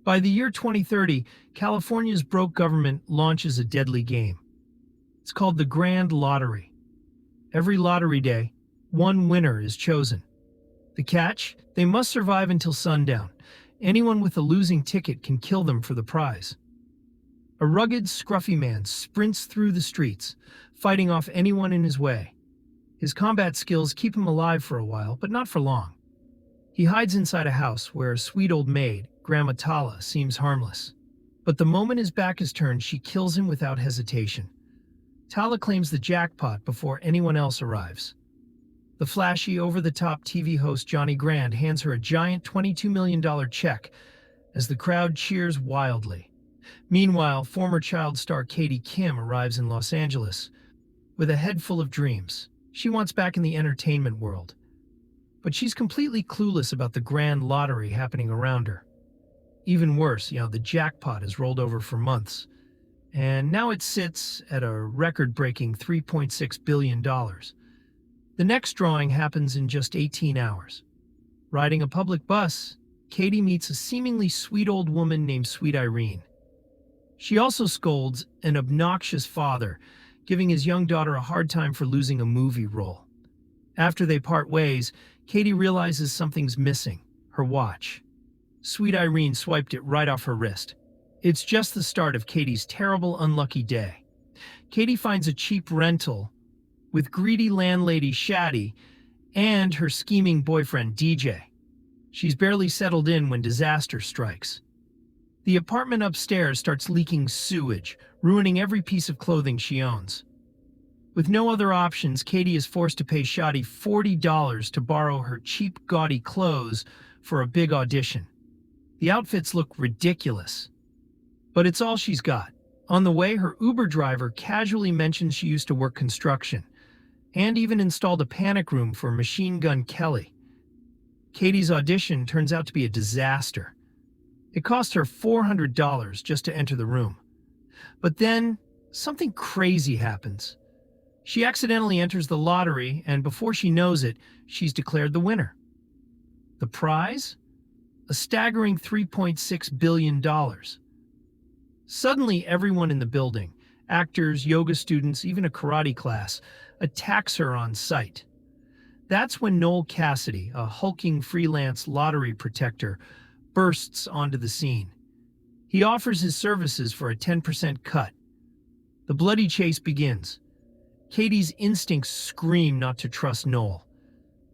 By the year 2030, California's broke government launches a deadly game. It's called the Grand Lottery. Every lottery day, one winner is chosen. The catch? They must survive until sundown. Anyone with a losing ticket can kill them for the prize. A rugged, scruffy man sprints through the streets, fighting off anyone in his way. His combat skills keep him alive for a while, but not for long. He hides inside a house where a sweet old maid, Grandma Tala, seems harmless. But the moment his back is turned, she kills him without hesitation. Tala claims the jackpot before anyone else arrives. The flashy, over-the-top TV host Johnny Grand hands her a giant $22 million check as the crowd cheers wildly. Meanwhile, former child star Katie Kim arrives in Los Angeles with a head full of dreams. She wants back in the entertainment world. But she's completely clueless about the grand lottery happening around her. Even worse, the jackpot has rolled over for months, and now it sits at a record-breaking $3.6 billion. The next drawing happens in just 18 hours. Riding a public bus, Katie meets a seemingly sweet old woman named Sweet Irene. She also scolds an obnoxious father, giving his young daughter a hard time for losing a movie role. After they part ways, Katie realizes something's missing: her watch. Sweet Irene swiped it right off her wrist. It's just the start of Katie's terrible, unlucky day. Katie finds a cheap rental with greedy landlady Shadi and her scheming boyfriend DJ. She's barely settled in when disaster strikes. The apartment upstairs starts leaking sewage, ruining every piece of clothing she owns. With no other options, Katie is forced to pay Shadi $40 to borrow her cheap, gaudy clothes for a big audition. The outfits look ridiculous, but it's all she's got. On the way, her Uber driver casually mentions she used to work construction, and even installed a panic room for Machine Gun Kelly. Katie's audition turns out to be a disaster. It cost her $400 just to enter the room. But then, something crazy happens. She accidentally enters the lottery, and before she knows it, she's declared the winner. The prize? A staggering $3.6 billion. Suddenly, everyone in the building, actors, yoga students, even a karate class, attacks her on sight. That's when Noel Cassidy, a hulking freelance lottery protector, bursts onto the scene. He offers his services for a 10% cut. The bloody chase begins. Katie's instincts scream not to trust Noel.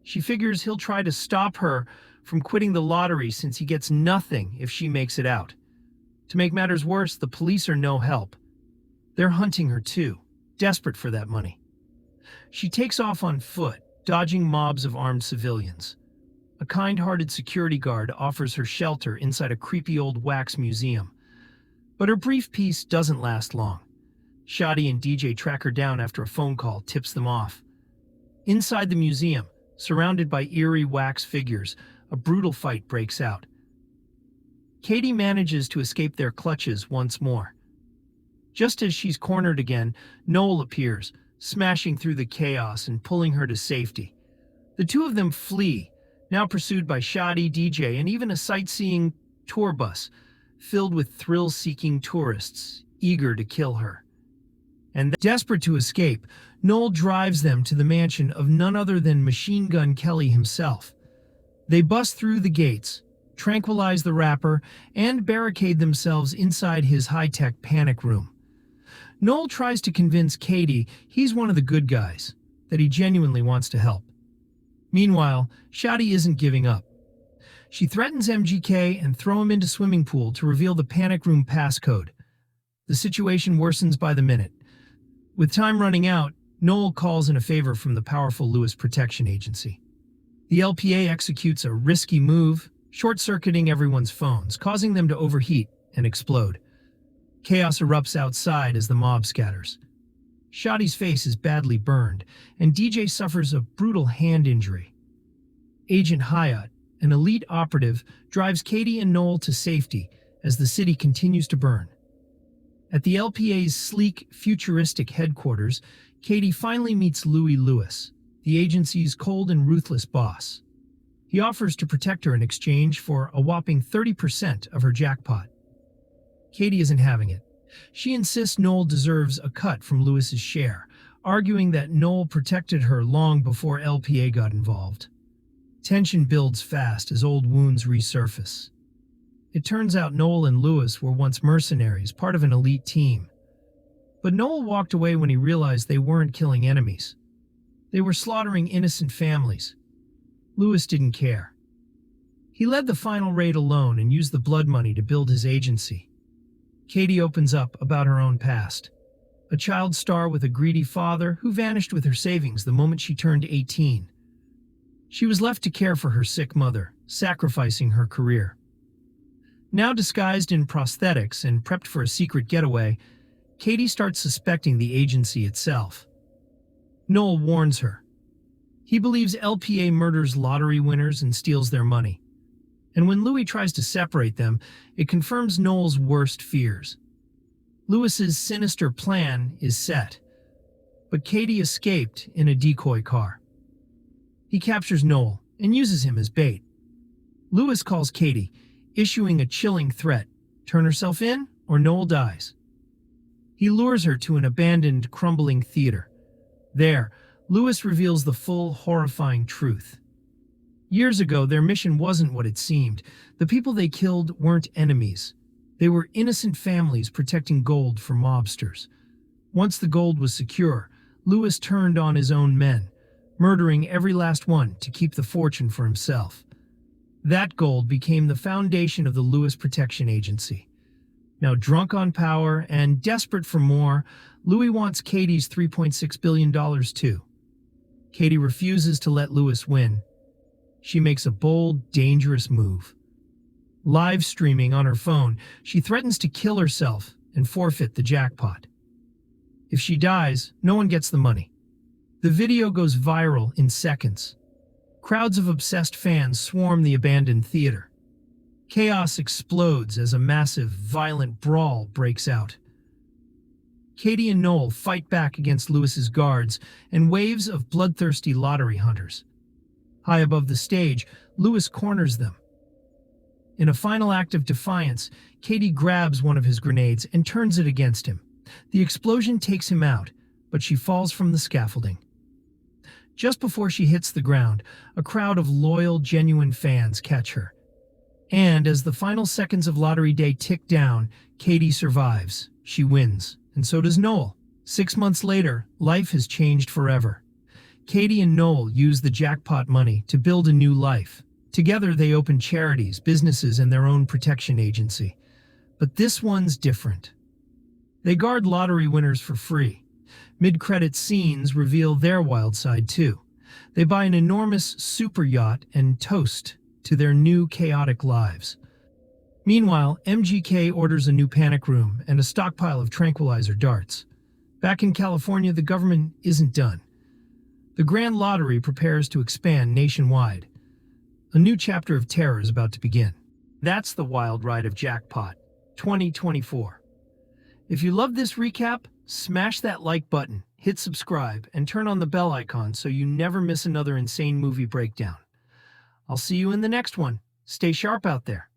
She figures he'll try to stop her from quitting the lottery since he gets nothing if she makes it out. To make matters worse, the police are no help. They're hunting her too, desperate for that money. She takes off on foot, dodging mobs of armed civilians. A kind-hearted security guard offers her shelter inside a creepy old wax museum. But her brief peace doesn't last long. Shadi and DJ track her down after a phone call tips them off. Inside the museum, surrounded by eerie wax figures, a brutal fight breaks out. Katie manages to escape their clutches once more. Just as she's cornered again, Noel appears, smashing through the chaos and pulling her to safety. The two of them flee, now pursued by Shadi, DJ, and even a sightseeing tour bus filled with thrill-seeking tourists eager to kill her. And desperate to escape, Noel drives them to the mansion of none other than Machine Gun Kelly himself. They bust through the gates, tranquilize the rapper, and barricade themselves inside his high-tech panic room. Noel tries to convince Katie he's one of the good guys, that he genuinely wants to help. Meanwhile, Shadi isn't giving up. She threatens MGK and throws him into swimming pool to reveal the panic room passcode. The situation worsens by the minute. With time running out, Noel calls in a favor from the powerful Lewis Protection Agency. The LPA executes a risky move, short-circuiting everyone's phones, causing them to overheat and explode. Chaos erupts outside as the mob scatters. Shadi's face is badly burned, and DJ suffers a brutal hand injury. Agent Hyatt, an elite operative, drives Katie and Noel to safety as the city continues to burn. At the LPA's sleek, futuristic headquarters, Katie finally meets Louis Lewis, the agency's cold and ruthless boss. He offers to protect her in exchange for a whopping 30% of her jackpot. Katie isn't having it. She insists Noel deserves a cut from Lewis's share, arguing that Noel protected her long before LPA got involved. Tension builds fast as old wounds resurface. It turns out Noel and Lewis were once mercenaries, part of an elite team. But Noel walked away when he realized they weren't killing enemies. They were slaughtering innocent families. Lewis didn't care. He led the final raid alone and used the blood money to build his agency. Katie opens up about her own past. A child star with a greedy father who vanished with her savings the moment she turned 18. She was left to care for her sick mother, sacrificing her career. Now disguised in prosthetics and prepped for a secret getaway, Katie starts suspecting the agency itself. Noel warns her. He believes LPA murders lottery winners and steals their money. And when Louis tries to separate them, it confirms Noel's worst fears. Lewis's sinister plan is set, but Katie escaped in a decoy car. He captures Noel and uses him as bait. Lewis calls Katie, issuing a chilling threat: turn herself in or Noel dies. He lures her to an abandoned, crumbling theater. There, Lewis reveals the full, horrifying truth. Years ago, their mission wasn't what it seemed. The people they killed weren't enemies. They were innocent families protecting gold for mobsters. Once the gold was secure, Lewis turned on his own men, murdering every last one to keep the fortune for himself. That gold became the foundation of the Lewis Protection Agency. Now drunk on power and desperate for more, Louis wants Katie's $3.6 billion too. Katie refuses to let Lewis win. She makes a bold, dangerous move. Live streaming on her phone, she threatens to kill herself and forfeit the jackpot. If she dies, no one gets the money. The video goes viral in seconds. Crowds of obsessed fans swarm the abandoned theater. Chaos explodes as a massive, violent brawl breaks out. Katie and Noel fight back against Lewis's guards and waves of bloodthirsty lottery hunters. High above the stage, Lewis corners them. In a final act of defiance, Katie grabs one of his grenades and turns it against him. The explosion takes him out, but she falls from the scaffolding. Just before she hits the ground, a crowd of loyal, genuine fans catch her. And as the final seconds of lottery day tick down, Katie survives. She wins. And so does Noel. 6 months later, life has changed forever. Katie and Noel use the jackpot money to build a new life. Together they open charities, businesses, and their own protection agency. But this one's different. They guard lottery winners for free. Mid-credit scenes reveal their wild side too. They buy an enormous super yacht and toast to their new chaotic lives. Meanwhile, MGK orders a new panic room and a stockpile of tranquilizer darts. Back in California, the government isn't done. The Grand Lottery prepares to expand nationwide. A new chapter of terror is about to begin. That's the wild ride of Jackpot 2024. If you love this recap, smash that like button, hit subscribe, and turn on the bell icon so you never miss another insane movie breakdown. I'll see you in the next one. Stay sharp out there.